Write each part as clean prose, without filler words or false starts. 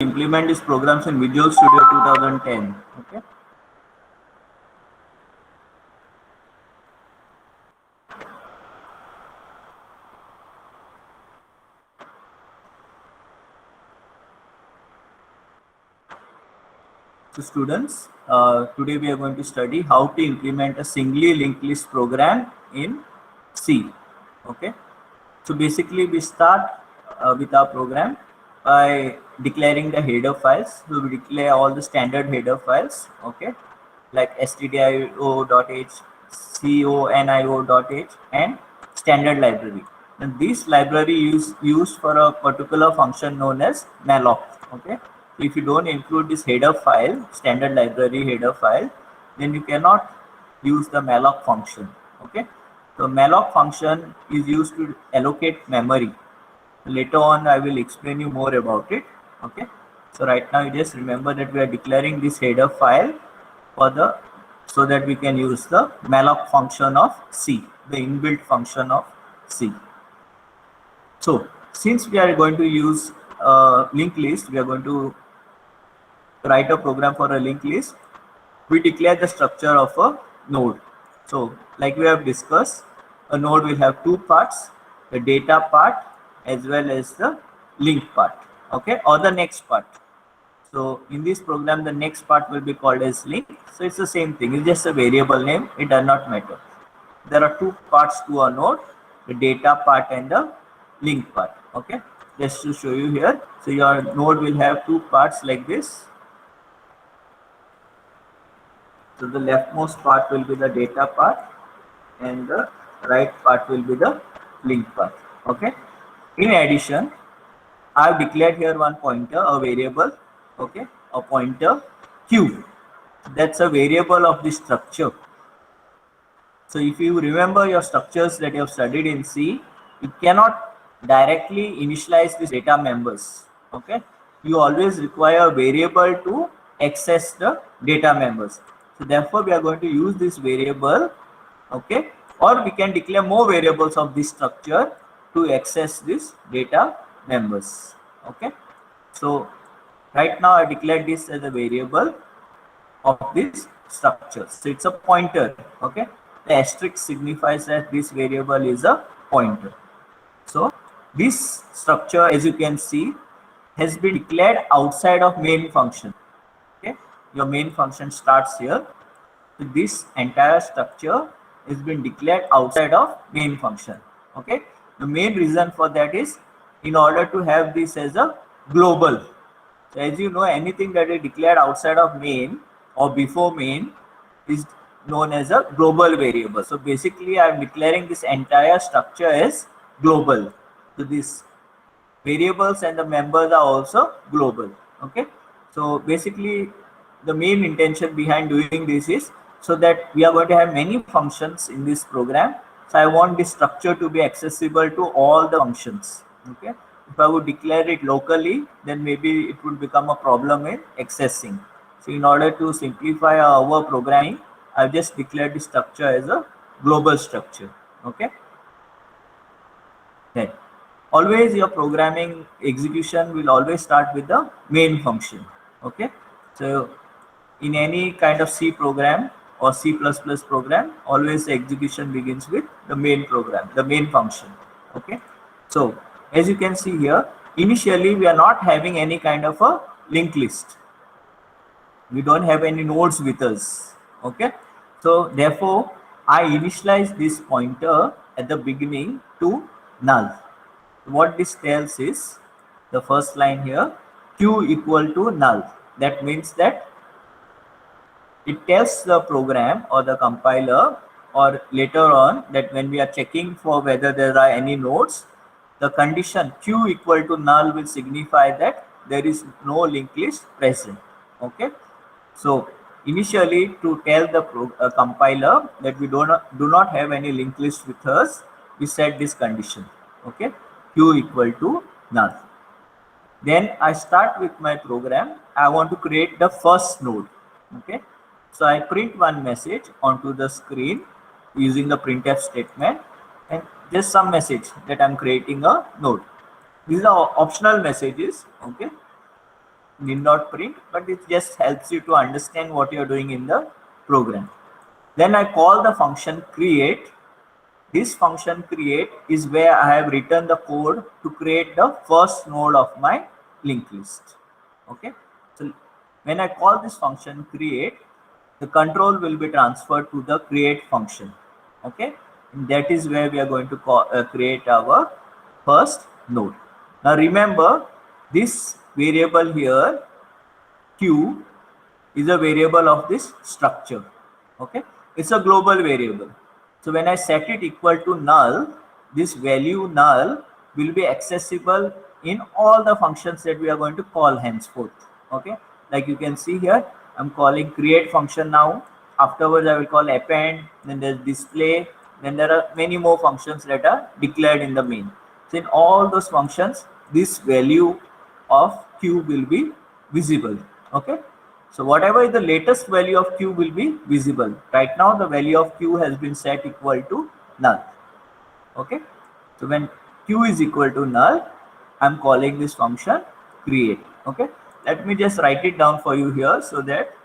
implement these programs in Visual Studio 2010. Okay. So students, today we are going to study how to implement a singly linked list program in C. Okay. So basically we start with our program by declaring the header files. So we declare all the standard header files, okay, like stdio.h, conio.h and standard library. And this library is used for a particular function known as malloc. Okay. So if you don't include this header file, standard library header file, then you cannot use the malloc function. Okay. So malloc function is used to allocate memory. Later on I will explain you more about it. Okay. So right now you just remember that we are declaring this header file for the so that we can use the malloc function of C, the inbuilt function of C. So since we are going to use a linked list, we are going to write a program for a linked list. We declare the structure of a node. So like we have discussed, a node will have two parts, the data part as well as the link part, okay, or the next part. So in this program, the next part will be called as link. So it's the same thing, it's just a variable name, it does not matter. There are two parts to a node, the data part and the link part, okay. Just to show you here, so your node will have two parts like this. So the leftmost part will be the data part and the right part will be the link part, okay. In addition, I have declared here one pointer, a variable, okay, a pointer q. That's a variable of the structure. So if you remember your structures that you have studied in C, you cannot directly initialize these data members, okay. You always require a variable to access the data members. So therefore we are going to use this variable, okay, or we can declare more variables of this structure to access this data members, okay. So right now I declared this as a variable of this structure. So it's a pointer, okay. The asterisk signifies that this variable is a pointer. So this structure, as you can see, has been declared outside of main function, okay. Your main function starts here. So this entire structure has been declared outside of main function, okay. The main reason for that is in order to have this as a global. So as you know, anything that is declared outside of main or before main is known as a global variable. So basically I am declaring this entire structure as global. So these variables and the members are also global, okay. So basically the main intention behind doing this is so that we are going to have many functions in this program. So I want this structure to be accessible to all the functions, okay. If I would declare it locally, then maybe it would become a problem in accessing. So in order to simplify our programming, I've just declared the structure as a global structure, okay. Then always your programming execution will always start with the main function, okay. So in any kind of C program or C++ program, always the execution begins with the main program, the main function, okay. So as you can see here, initially we are not having any kind of a linked list. We don't have any nodes with us, okay. So therefore I initialize this pointer at the beginning to null. What this tells is the first line here, q equal to null. That means that it tells the program or the compiler or later on that when we are checking for whether there are any nodes, the condition q equal to null will signify that there is no linked list present, okay. So initially to tell the compiler that we do not have any linked list with us, we set this condition, okay, q equal to null. Then I start with my program. I want to create the first node, okay. So I print one message onto the screen using the printf statement and just some message that I'm creating a node. These are optional messages, okay. need not print, but it just helps you to understand what you're doing in the program. Then I call the function create. This function create is where I have written the code to create the first node of my linked list. Okay, so when I call this function create, the control will be transferred to the create function. Okay, and that is where we are going to create our first node. Now remember, this variable here q is a variable of this structure. Okay, it's a global variable. So when I set it equal to null, this value null will be accessible in all the functions that we are going to call henceforth. Okay, like you can see here, I'm calling create function now. Afterwards, I will call append, then there's display, then there are many more functions that are declared in the main. So in all those functions, this value of q will be visible. Okay, so whatever is the latest value of q will be visible. Right now the value of q has been set equal to null. Okay, so when q is equal to null, I'm calling this function create. Okay, let me just write it down for you here so that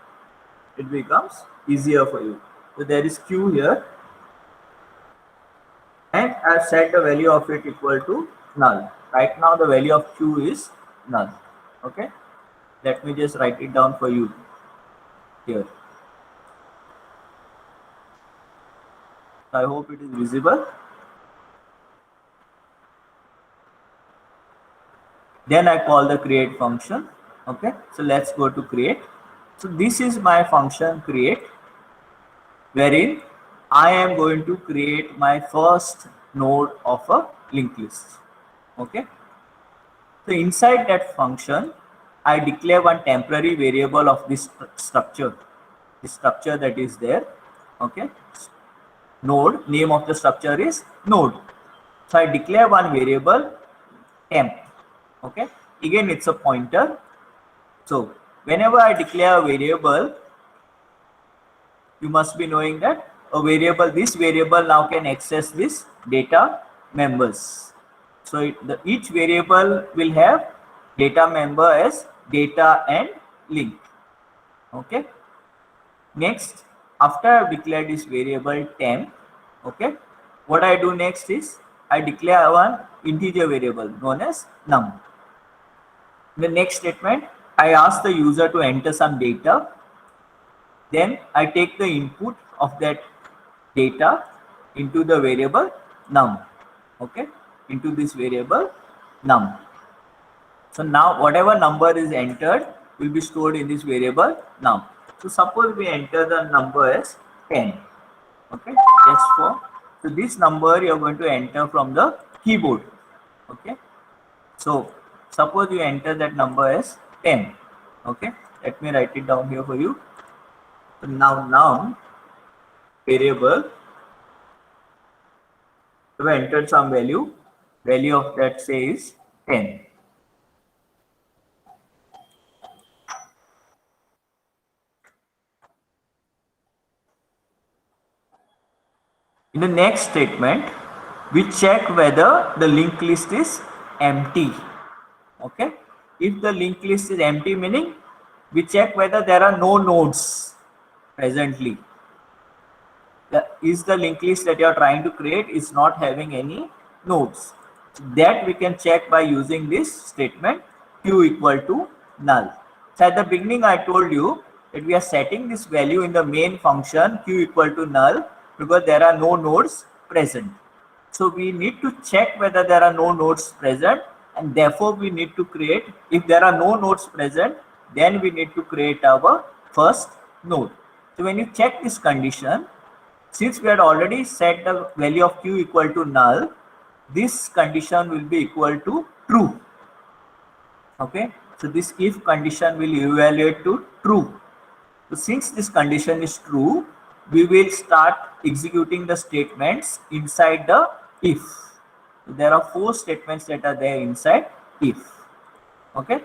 it becomes easier for you. So there is q here, and I've set the value of it equal to null. Right now the value of q is null. Okay, let me just write it down for you here. I hope it is visible. Then I call the create function. Okay, so let's go to create. So this is my function create, wherein I am going to create my first node of a linked list. Okay, so inside that function, I declare one temporary variable of this structure, the structure that is there. Okay, node, name of the structure is node. So I declare one variable temp. Okay, again it's a pointer. So whenever I declare a variable, you must be knowing that a variable, this variable now can access this data members. So each variable will have data member as data and link. Okay, next, after I have declared this variable temp, okay, what I do next is I declare one integer variable known as num. In the next statement, I ask the user to enter some data. Then I take the input of that data into the variable num. Okay, into this variable num. So now whatever number is entered will be stored in this variable num. So suppose we enter the number as 10. Okay, that's for. So this number you are going to enter from the keyboard. Okay, so suppose you enter that number as 10. Okay, let me write it down here for you. So now num variable, we entered some value of that say is 10. In the next statement, we check whether the linked list is empty. Okay, if the linked list is empty, meaning we check whether there are no nodes presently. Is the linked list that you are trying to create is not having any nodes. That we can check by using this statement q equal to null. So at the beginning I told you that we are setting this value in the main function q equal to null because there are no nodes present. So we need to check whether there are no nodes present, and therefore we need to create, if there are no nodes present, then we need to create our first node. So when you check this condition, since we had already set the value of q equal to null, this condition will be equal to true. Okay, so this if condition will evaluate to true. So since this condition is true, we will start executing the statements inside the if. So there are 4 statements that are there inside if. Okay,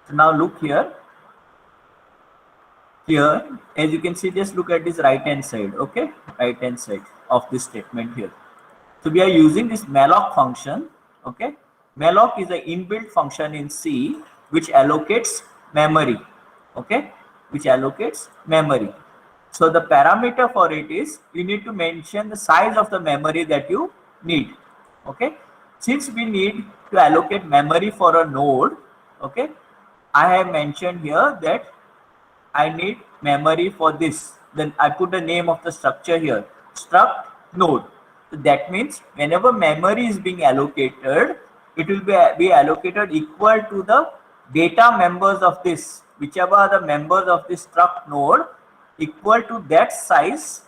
so now look here. Here, as you can see, just look at this right hand side. Okay, right hand side of this statement here. So we are using this malloc function. Okay, malloc is an inbuilt function in C which allocates memory, okay, which allocates memory. So the parameter for it is you need to mention the size of the memory that you need, okay. Since we need to allocate memory for a node, okay, I have mentioned here that I need memory for this. Then I put the name of the structure here, struct node. So that means whenever memory is being allocated, it will be allocated equal to the data members of this, whichever are the members of this struct node, equal to that size,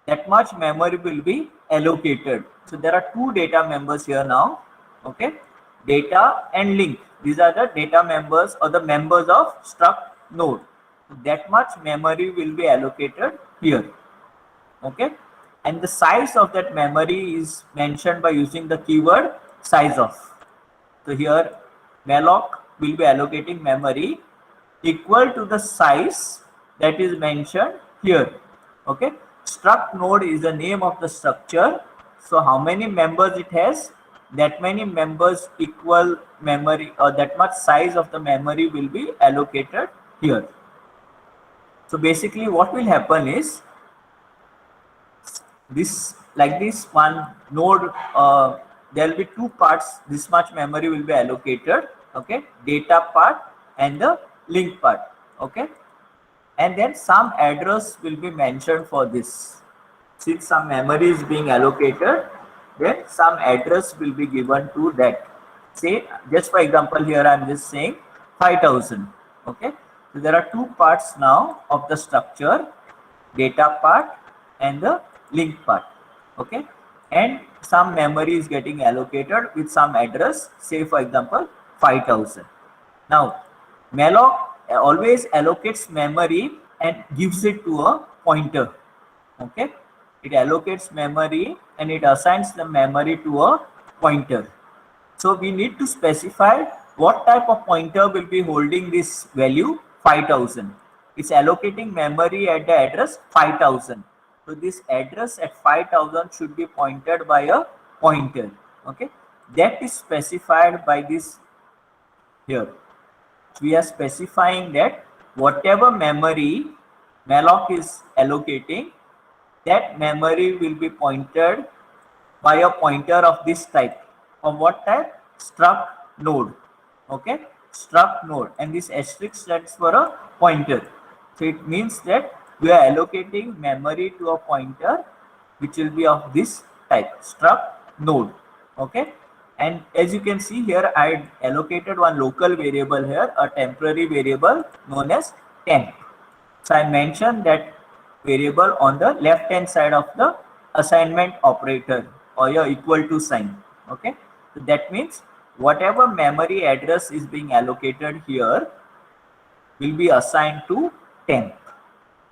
that much memory will be allocated. So there are two data members here now, okay, data and link. These are the data members or the members of struct node. So that much memory will be allocated here, okay, and the size of that memory is mentioned by using the keyword size of. So here malloc will be allocating memory equal to the size that is mentioned here, okay. Struct node is the name of the structure, so how many members it has, that many members equal memory, or that much size of the memory will be allocated here. So basically what will happen is this, like this one node, there will be two parts, this much memory will be allocated, okay, data part and the link part, okay, and then some address will be mentioned for this. Since some memory is being allocated, then some address will be given to that. Say, just for example, here I am just saying 5000, okay. So there are two parts now of the structure, data part and the link part, okay, and some memory is getting allocated with some address, say for example 5000. Now malloc always allocates memory and gives it to a pointer, okay. It allocates memory and it assigns the memory to a pointer. So we need to specify what type of pointer will be holding this value 5000. It's allocating memory at the address 5000. So this address at 5000 should be pointed by a pointer, okay. That is specified by this here. We are specifying that whatever memory malloc is allocating, that memory will be pointed by a pointer of this type. Of what type? Struct node, okay, struct node, and this asterisk stands for a pointer. So it means that we are allocating memory to a pointer which will be of this type, struct node, okay. And as you can see here, I allocated one local variable here, a temporary variable known as temp. So I mentioned that variable on the left hand side of the assignment operator or your equal to sign, okay. So that means whatever memory address is being allocated here will be assigned to temp,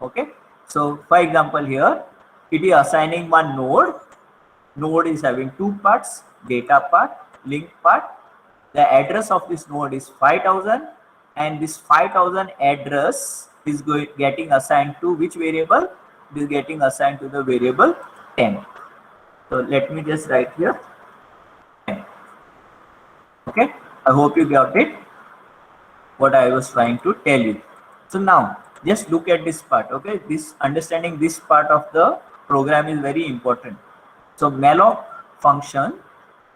okay. So for example here it is assigning one node is having two parts, data part, link part. The address of this node is 5000 and this 5000 address is getting assigned to which variable? It is getting assigned to the variable temp. So let me just write here temp, okay. I hope you got it, what I was trying to tell you. So now just look at this part, okay. This understanding this part of the program is very important. So malloc function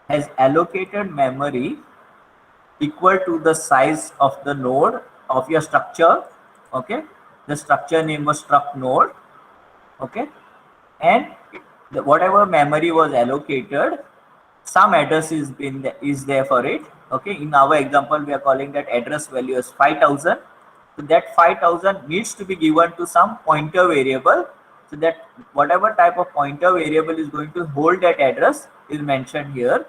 has allocated memory equal to the size of the node of your structure, okay. The structure name was struct node, okay, and whatever memory was allocated, some address is there for it, okay. In our example we are calling that address value as 5000. So that 5000 needs to be given to some pointer variable, so that whatever type of pointer variable is going to hold that address is mentioned here,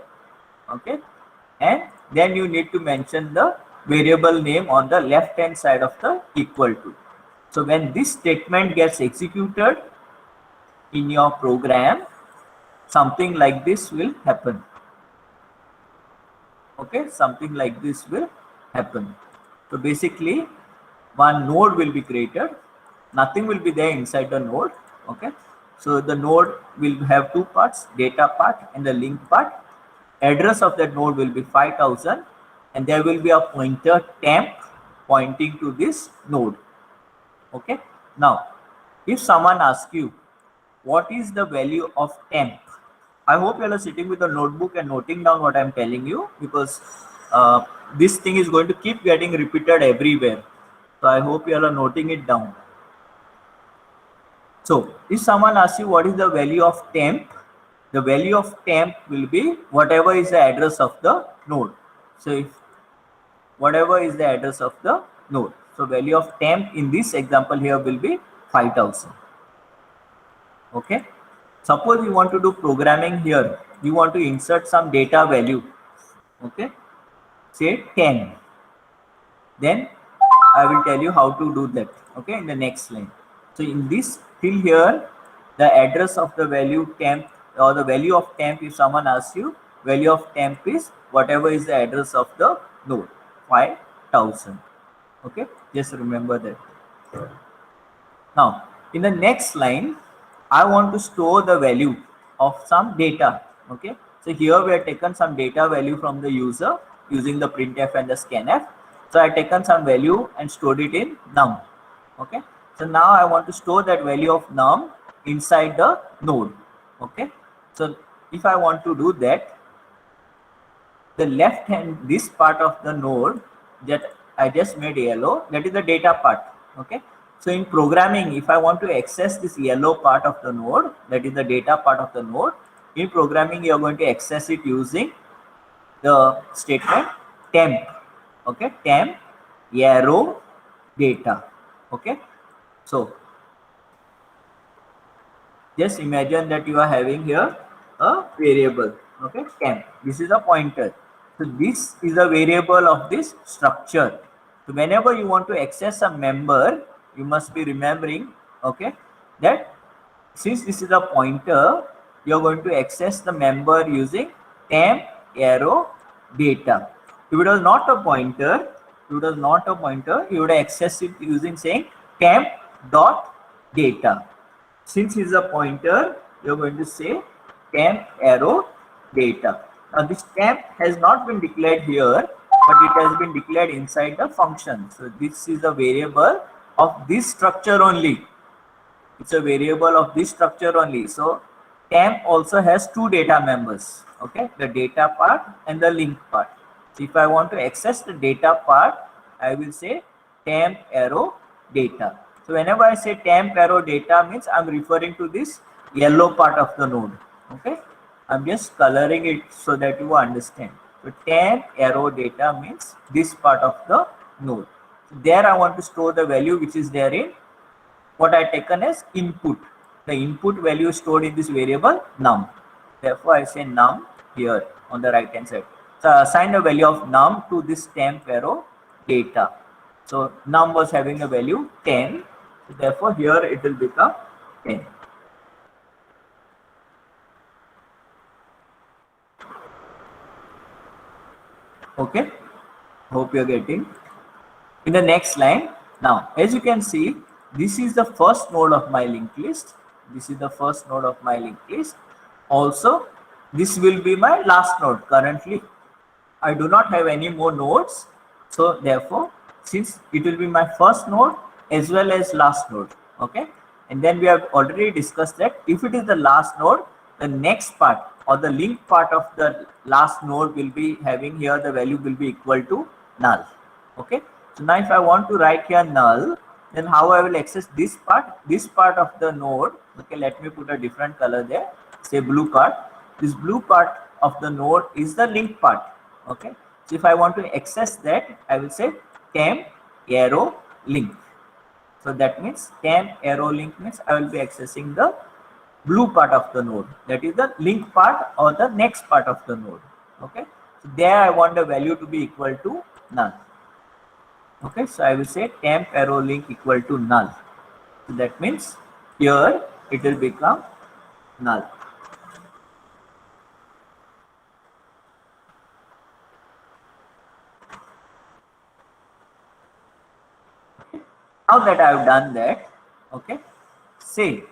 okay. And then you need to mention the variable name on the left hand side of the equal to. So when this statement gets executed in your program, something like this will happen, okay. Something like this will happen. So basically one node will be created, nothing will be there inside the node, okay. So the node will have two parts, data part and the link part. Address of that node will be 5000 and there will be a pointer temp, pointing to this node. Okay. Now, if someone asks you, what is the value of temp? I hope you are sitting with a notebook and noting down what I am telling you, because this thing is going to keep getting repeated everywhere. So I hope you are noting it down. So if someone asks you what is the value of temp, the value of temp will be whatever is the address of the node. So if whatever is the address of the node. So value of temp in this example here will be 5000. Okay. Suppose you want to do programming here. You want to insert some data value. Okay. Say 10. Then I will tell you how to do that. Okay. In the next line. So in this till here, the address of the value temp or the value of temp, if someone asks you, value of temp is whatever is the address of the node, 5000. Okay, just remember that. Now in the next line, I want to store the value of some data. Okay, so here we have taken some data value from the user using the printf and the scanf. So I have taken some value and stored it in num. Okay, so now I want to store that value of num inside the node. Okay, so if I want to do that, the left hand, this part of the node that I just made yellow, that is the data part. Okay, so in programming, if I want to access this yellow part of the node, that is the data part of the node, in programming you are going to access it using the statement temp. Okay, temp arrow data. Okay, so just imagine that you are having here a variable. Okay, temp. This is a pointer. So this is a variable of this structure. So whenever you want to access a member, you must be remembering, okay, that since this is a pointer, you are going to access the member using temp arrow data. If it was not a pointer, you would access it using saying temp dot data. Since it is a pointer, you are going to say temp arrow data. Now this temp has not been declared here, but it has been declared inside the function. So this is a variable of this structure only. It's a variable of this structure only. So temp also has two data members. Okay, the data part and the link part. So if I want to access the data part, I will say temp arrow data. So whenever I say temp arrow data, means I'm referring to this yellow part of the node. Okay, I'm just coloring it so that you understand. So temp arrow data means this part of the node. So there I want to store the value which is there in what I taken as input. The input value is stored in this variable num. Therefore I say num here on the right hand side. So I assign the value of num to this temp arrow data. So num was having a value 10. So therefore here it will become 10. Okay, hope you are getting. In the next line, now as you can see, this is the first node of my linked list. This is the first node of my linked list. Also, this will be my last node. Currently, I do not have any more nodes. So therefore, since it will be my first node as well as last node. Okay, and then we have already discussed that if it is the last node, the next part or the link part of the last node will be having here the value will be equal to null. Okay, so now if I want to write here null, then how I will access this part of the node. Okay, let me put a different color there, say blue part. This blue part of the node is the link part. Okay, so if I want to access that, I will say temp arrow link. So that means temp arrow link means I will be accessing the blue part of the node, that is the link part or the next part of the node. Okay, so there I want the value to be equal to null. Okay, so I will say temp arrow link equal to null. So that means here it will become null. Now that I have done that, okay, say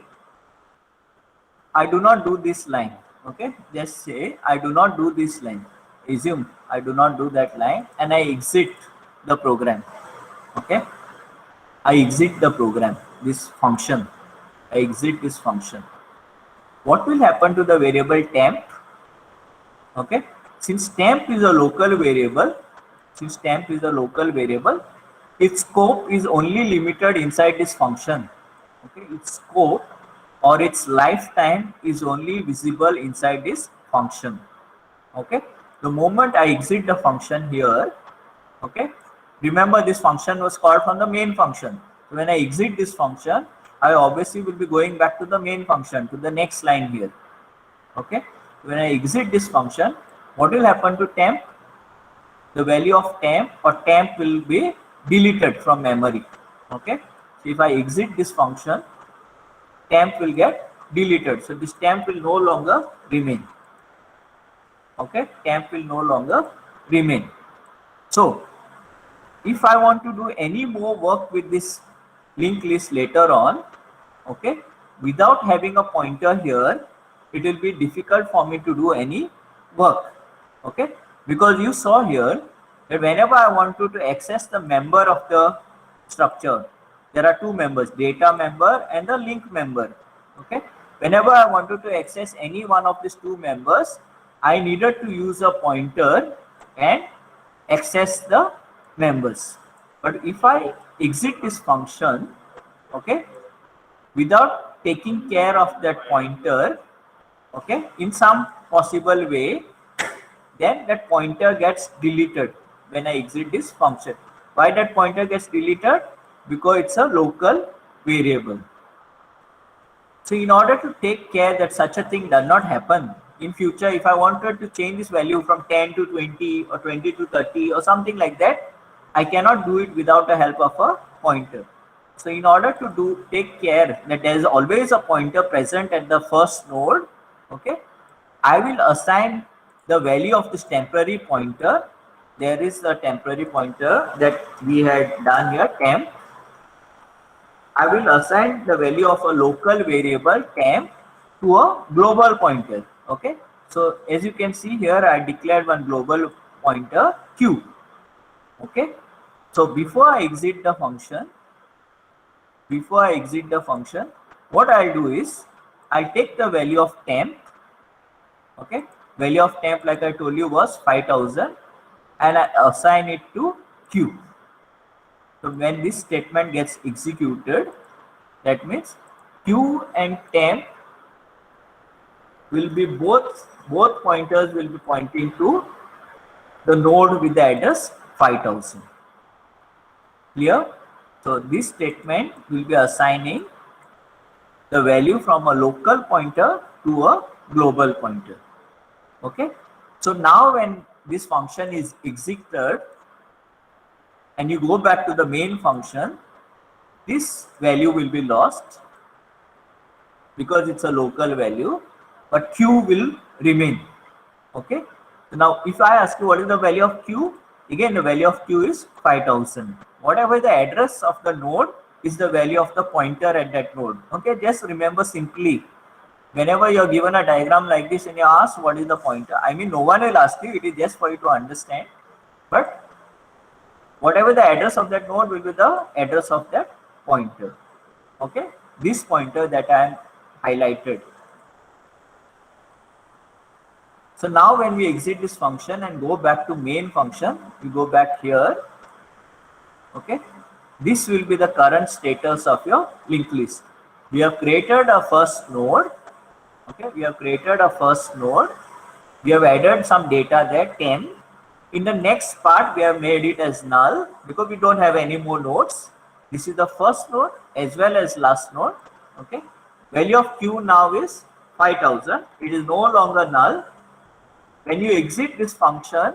I do not do this line. Okay, just say I do not do this line. Assume I do not do that line and I exit the program. Okay, I exit the program, this function. I exit this function. What will happen to the variable temp? Okay, since temp is a local variable, since temp is a local variable, its scope is only limited inside this function. Okay, its scope or its lifetime is only visible inside this function. Okay, the moment I exit the function here, okay, remember this function was called from the main function. So when I exit this function, I obviously will be going back to the main function, to the next line here. Okay, when I exit this function, what will happen to temp? The value of temp or temp will be deleted from memory. Okay, so if I exit this function, temp will get deleted. So this temp will no longer remain. Okay, temp will no longer remain. So if I want to do any more work with this linked list later on, okay, without having a pointer here, it will be difficult for me to do any work. Okay, because you saw here that whenever I want to access the member of the structure, there are two members, data member and the link member. Okay, whenever I wanted to access any one of these two members, I needed to use a pointer and access the members. But if I exit this function, okay, without taking care of that pointer, okay, in some possible way, then that pointer gets deleted when I exit this function. Why that pointer gets deleted? Because it's a local variable. So in order to take care that such a thing does not happen in future, if I wanted to change this value from 10 to 20 or 20 to 30 or something like that, I cannot do it without the help of a pointer. So in order to take care that there is always a pointer present at the first node, okay, I will assign the value of this temporary pointer. There is a temporary pointer that we had done here, temp. I will assign the value of a local variable temp to a global pointer. Okay. So as you can see here, I declared one global pointer q. Okay. So before I exit the function, what I'll do is I'll take the value of temp. Okay. Value of temp, like I told you, was 5000, and I assign it to q. So when this statement gets executed, that means q and temp will be both pointers will be pointing to the node with the address 5000. Clear? So this statement will be assigning the value from a local pointer to a global pointer. Okay. So now when this function is executed and you go back to the main function, this value will be lost because it's a local value, but q will remain. Okay. So now if I ask you what is the value of q, again the value of q is 5000. Whatever the address of the node is the value of the pointer at that node. Okay, just remember simply, whenever you're given a diagram like this and you ask what is the pointer, I mean no one will ask you, it is just for you to understand, but whatever the address of that node will be the address of that pointer. Okay, this pointer that I am highlighted. So now when we exit this function and go back to main function, we go back here. Okay, this will be the current status of your linked list. We have created a first node. Okay, we have created a first node. We have added some data there, 10. In the next part, we have made it as null because we don't have any more nodes. This is the first node as well as last node. Okay, value of q now is 5000. It is no longer null. When you exit this function,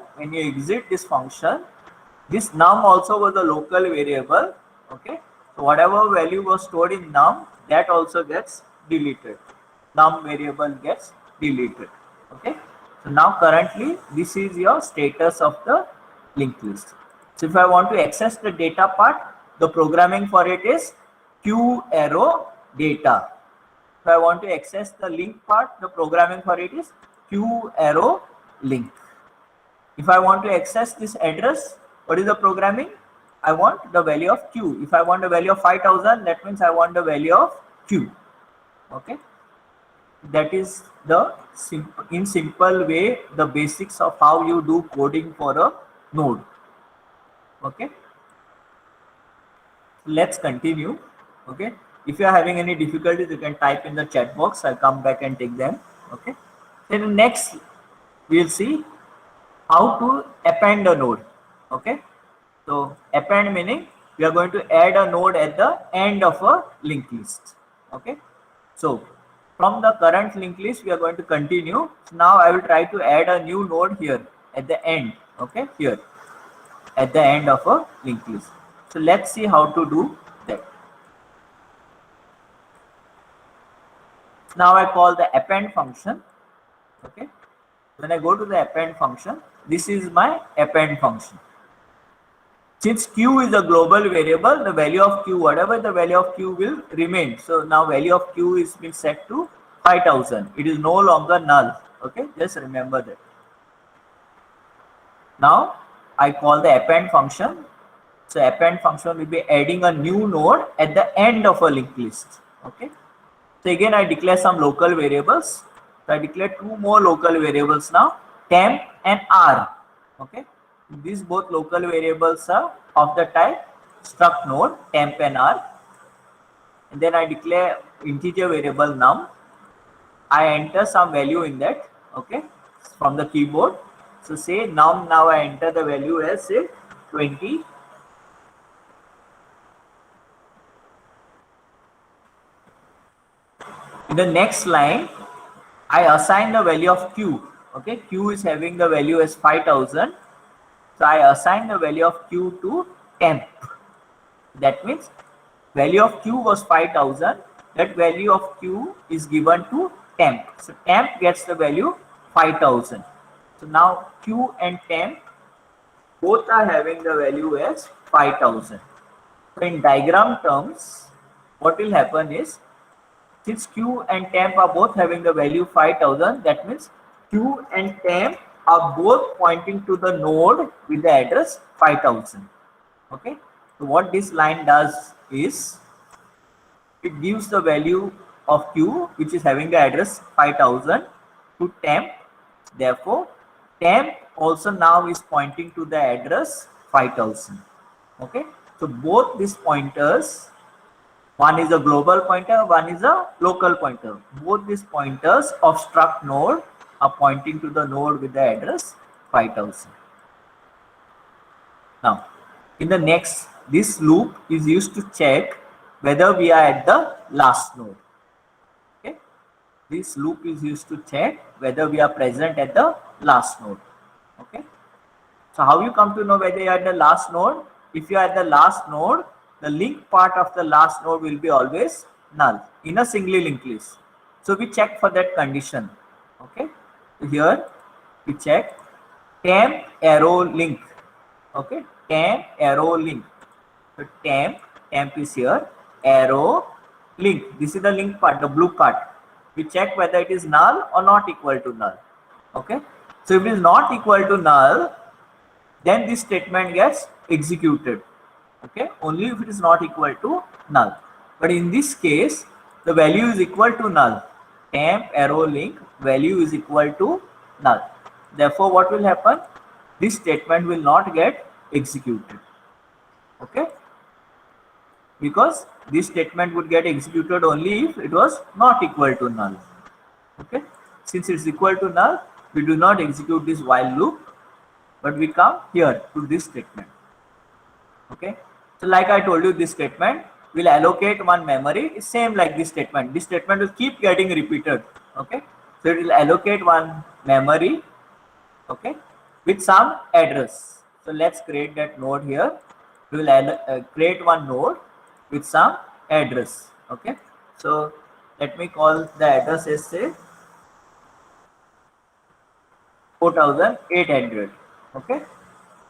this num also was a local variable. Okay, so whatever value was stored in num, that also gets deleted. Num variable gets deleted. Okay, so now currently this is your status of the linked list. So if I want to access the data part, the programming for it is q arrow data. If I want to access the link part, the programming for it is q arrow link. If I want to access this address, what is the programming? I want the value of q. If I want the value of 5000, that means I want the value of q. Okay, that is the in simple way the basics of how you do coding for a node. Okay, let's continue. Okay, if you are having any difficulties, you can type in the chat box. I'll come back and take them. Okay, then next we'll see how to append a node. Okay, so append meaning we are going to add a node at the end of a linked list. Okay, so from the current linked list we are going to continue. So now I will try to add a new node here at the end. Okay, here at the end of a linked list. So let's see how to do that. Now I call the append function. Okay, when I go to the append function, this is my append function. Since q is a global variable, the value of q, whatever the value of q will remain. So now value of q is been set to 5000. It is no longer null. Okay, just remember that. Now I call the append function. So append function will be adding a new node at the end of a linked list. Okay. So again I declare some local variables. So I declare two more local variables now, temp and r. Okay. These both local variables are of the type struct node, temp and r. And then I declare integer variable num. I enter some value in that. Okay, from the keyboard. So say num, now I enter the value as say 20. In the next line, I assign the value of q. Okay, q is having the value as 5000. So I assign the value of q to temp. That means value of q was 5000. That value of q is given to temp. So temp gets the value 5000. So now q and temp both are having the value as 5000. So in diagram terms, what will happen is, since q and temp are both having the value 5000, that means q and temp are both pointing to the node with the address 5000. Okay, so what this line does is it gives the value of q, which is having the address 5000, to temp. Therefore temp also now is pointing to the address 5000. Okay, so both these pointers, one is a global pointer, one is a local pointer. Both these pointers of struct node are pointing to the node with the address 5000. Now, in the next, this loop is used to check whether we are at the last node. Okay, this loop is used to check whether we are present at the last node. Okay, so how you come to know whether you are at the last node? If you are at the last node, the link part of the last node will be always null in a singly linked list. So we check for that condition. Okay, so here we check temp arrow link. Okay, temp arrow link. So temp is here, arrow link. This is the link part, the blue part. We check whether it is null or not equal to null. Okay, so if it is not equal to null, then this statement gets executed. Okay, only if it is not equal to null. But in this case, the value is equal to null. Temp arrow link value is equal to null. Therefore, what will happen? This statement will not get executed. Okay, because this statement would get executed only if it was not equal to null. Okay, since it's equal to null, we do not execute this while loop, but we come here to this statement. Okay, so like I told you, this statement will allocate one memory. It's same like this statement. This statement will keep getting repeated. Okay, so it will allocate one memory. Okay, with some address. So let's create that node here. We will create one node with some address. Okay, so let me call the address as say 4800. Okay,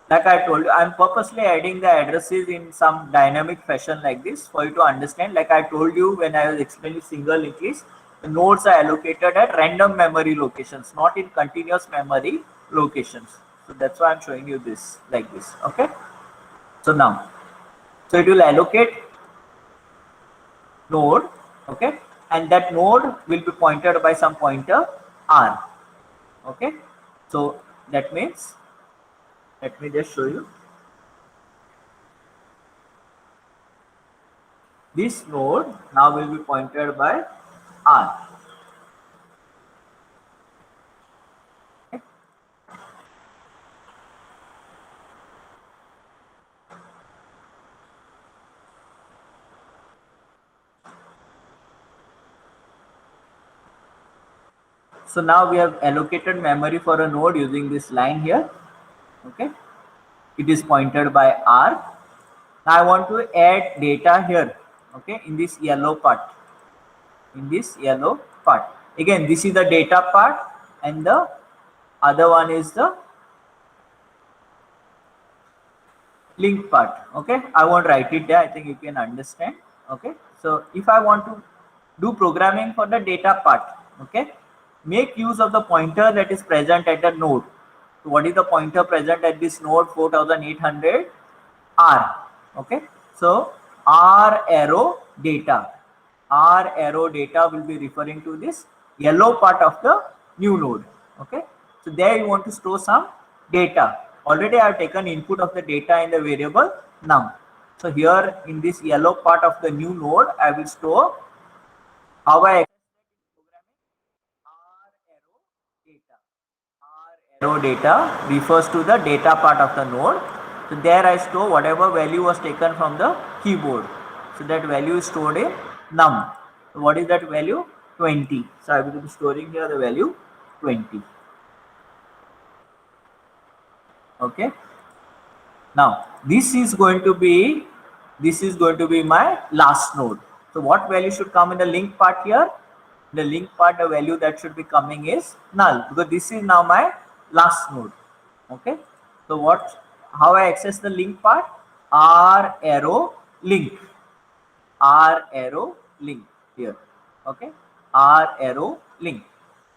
like I told you, I'm purposely adding the addresses in some dynamic fashion like this for you to understand. Like I told you when I was explaining single linked list, the nodes are allocated at random memory locations, not in continuous memory locations. So that's why I'm showing you this like this. Okay, so now So it will allocate node, okay, and that node will be pointed by some pointer r, okay. So that means, let me just show you. This node now will be pointed by r. So now we have allocated memory for a node using this line here, okay. It is pointed by r. Now I want to add data here, okay, in this yellow part. In this yellow part, again this is the data part and the other one is the link part, okay. I won't write it there, I think you can understand, okay. So if I want to do programming for the data part, okay, make use of the pointer that is present at the node. So what is the pointer present at this node? 4800 r, okay. So r arrow data, r arrow data will be referring to this yellow part of the new node, okay. So there you want to store some data. Already I have taken input of the data in the variable num. So here in this yellow part of the new node, I will store how I arrow data refers to the data part of the node. So there I store whatever value was taken from the keyboard. So that value is stored in num. So what is that value? 20. So I will be storing here the value 20. Okay. Now this is going to be my last node. So what value should come in the link part here? The link part, the value that should be coming is null, because this is now my last node, okay. So how I access the link part? R arrow link, R arrow link here, okay. R arrow link,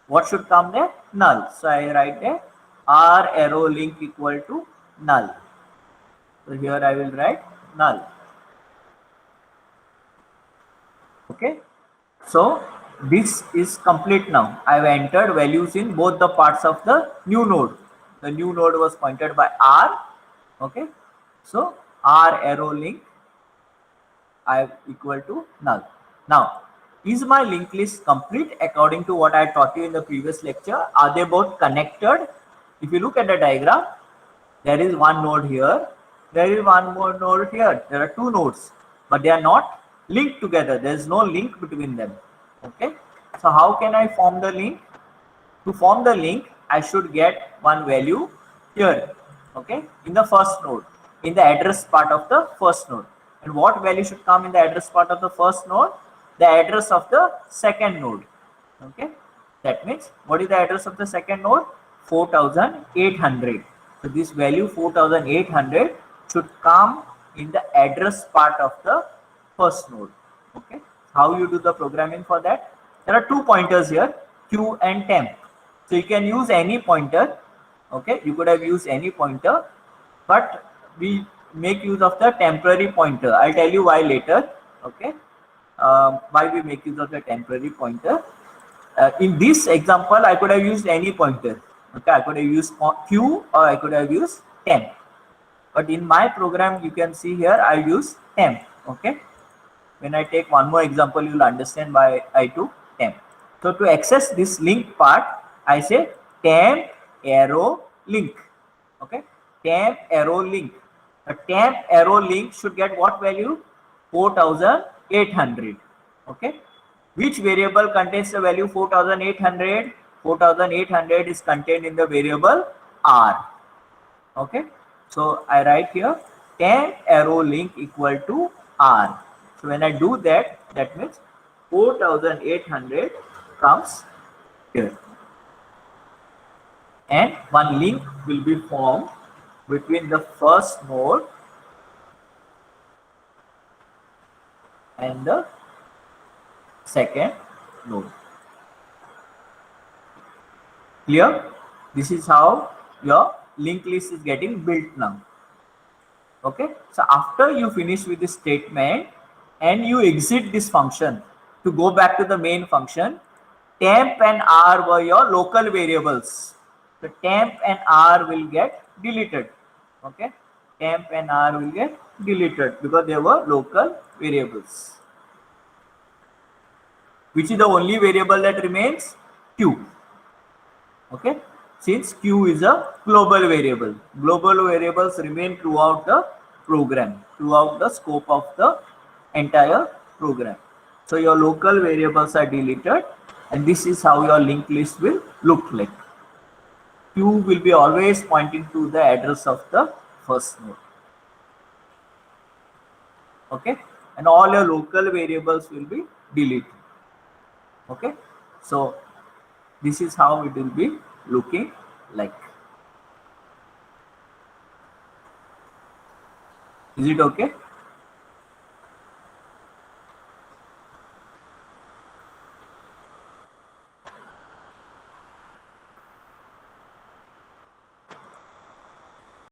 what should come there? Null. So I write there R arrow link equal to null. So here I will write null, okay. So this is complete now. I have entered values in both the parts of the new node. The new node was pointed by R, okay. So R arrow link I equal to null. Now, is my linked list complete according to what I taught you in the previous lecture? Are they both connected? If you look at the diagram, there is one node here, there is one more node here. There are two nodes, but they are not linked together. There is no link between them, okay. So how can I form the link? To form the link, I should get one value here, okay, in the first node, in the address part of the first node. And what value should come in the address part of the first node? The address of the second node, okay. That means, what is the address of the second node? 4800. So this value 4800 should come in the address part of the first node, okay. How you do the programming for that? There are two pointers here, q and temp. So you can use any pointer, okay. You could have used any pointer, but we make use of the temporary pointer. I'll tell you why later, okay. Why we make use of the temporary pointer. In this example, I could have used any pointer, okay. I could have used q or I could have used temp. But in my program, you can see here I use temp, okay. When I take one more example, you will understand why I took temp. So to access this link part, I say temp arrow link, okay. Temp arrow link. A temp arrow link should get what value? 4800, okay. Which variable contains the value 4800? 4800 is contained in the variable r, okay. So I write here temp arrow link equal to r. So when I do that, that means 4800 comes here, and one link will be formed between the first node and the second node. Clear? This is how your linked list is getting built now. Okay, so after you finish with this statement and you exit this function to go back to the main function, temp and r were your local variables. The temp and r will get deleted. Okay, temp and r will get deleted because they were local variables. Which is the only variable that remains? Q. Okay, since Q is a global variable, global variables remain throughout the program, throughout the scope of the entire program. So your local variables are deleted, and this is how your linked list will look like. Q will be always pointing to the address of the first node. Okay, and all your local variables will be deleted. Okay, so this is how it will be looking like. Is it okay?